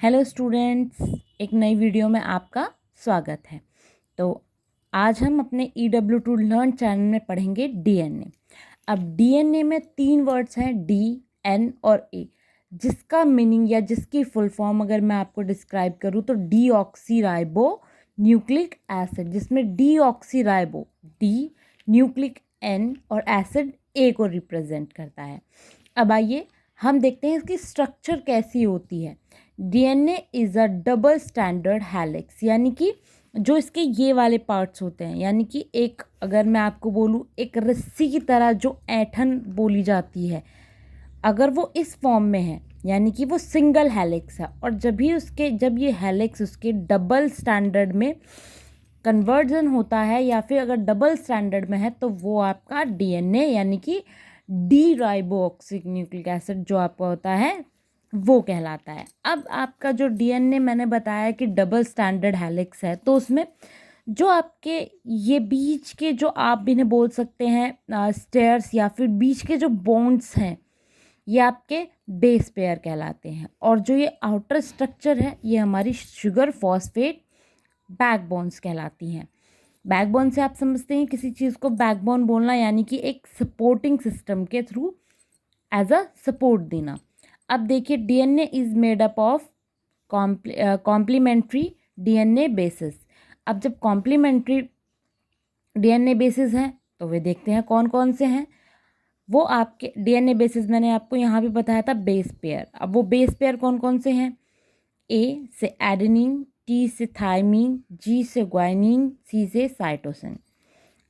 Hello students, एक नई video में आपका स्वागत है। तो आज हम अपने EW2 लर्न चैनल में पढ़ेंगे डीएनए। अब डीएनए में 3 वर्ड्स हैं, डी, एन और ए, जिसका मीनिंग या जिसकी फुल फॉर्म अगर मैं आपको डिस्क्राइब करूँ तो डीऑक्सीराइबो न्यूक्लिक एसिड, जिसमें डीऑक्सीराइबो डी, न्यूक्लिक एन और एसिड ए को रिप्रेजेंट करता है। अब आइए हम देखते हैं इसकी स्ट्रक्चर कैसी होती है। DNA is a double standard helix, यानी कि जो इसके ये वाले पार्ट्स होते हैं, यानी कि एक अगर मैं आपको बोलूँ एक रस्सी की तरह जो ऐंठन बोली जाती है, अगर वो इस फॉर्म में है यानी कि वो सिंगल हेलिक्स है। और जब ये हेलिक्स उसके डबल स्टैंडर्ड में कन्वर्जन होता है या फिर अगर डबल स्टैंडर्ड में है तो वो आपका डीएनए यानी कि डी राइबोऑक्सिक न्यूक्लिक एसिड जो आपका होता है वो कहलाता है। अब आपका जो डीएनए मैंने बताया कि डबल स्टैंडर्ड हेलिक्स है, तो उसमें जो आपके ये बीच के जो आप इन्हें बोल सकते हैं स्टेयर्स या फिर बीच के जो बॉन्ड्स हैं, ये आपके बेस पेयर कहलाते हैं। और जो ये आउटर स्ट्रक्चर है ये हमारी शुगर फॉस्फेट बैकबोन्स कहलाती हैं। बैकबोन से आप समझते हैं किसी चीज़ को बैकबोन बोलना यानी कि एक सपोर्टिंग सिस्टम के थ्रू एज अ सपोर्ट देना। अब देखिए DNA is made up of complementary DNA basis. अब जब कॉम्प्लीमेंट्री डीएनए बेसिस हैं तो वे देखते हैं कौन कौन से हैं। वो आपके डीएनए बेसिस मैंने आपको यहाँ भी बताया था बेस पेयर। अब वो बेस पेयर कौन कौन से हैं? ए से एडेनिन, टी से थायमीन, जी से ग्वाइनिन, सी से साइटोसिन।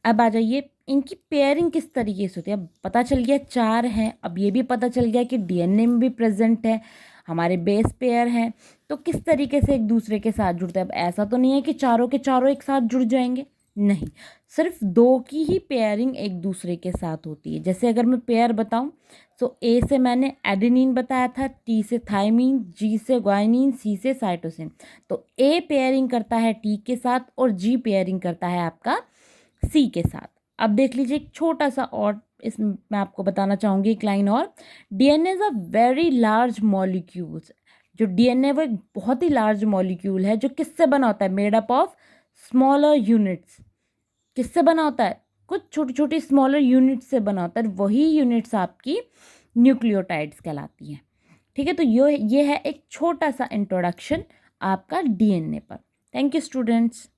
अब आ जाइए इनकी पेयरिंग किस तरीके से होती है। अब पता चल गया 4 हैं। अब ये भी पता चल गया कि डीएनए में भी प्रेजेंट है, हमारे बेस पेयर हैं, तो किस तरीके से एक दूसरे के साथ जुड़ते हैं। अब ऐसा तो नहीं है कि चारों के चारों एक साथ जुड़ जाएंगे, नहीं, सिर्फ 2 की ही पेयरिंग एक दूसरे के साथ होती है। जैसे अगर मैं पेयर बताऊं तो ए से मैंने एडेनिन बताया था, टी से थायमीन, जी से ग्वाइनिन, सी से साइटोसिन। तो ए पेयरिंग करता है टी के साथ और जी पेयरिंग करता है आपका सी के साथ। अब देख लीजिए एक छोटा सा और इसमें मैं आपको बताना चाहूँगी एक लाइन और। DNA is a very large molecules. जो डीएनए वो एक बहुत ही लार्ज मॉलिक्यूल है जो किससे बना होता है? Made up of smaller units. किससे बना होता है? कुछ छोटी छोटी स्मॉलर यूनिट्स से बना होता है। वही यूनिट्स आपकी न्यूक्लियोटाइड्स कहलाती हैं। ठीक है, तो ये है एक छोटा सा इंट्रोडक्शन आपका डीएनए पर। Thank you students.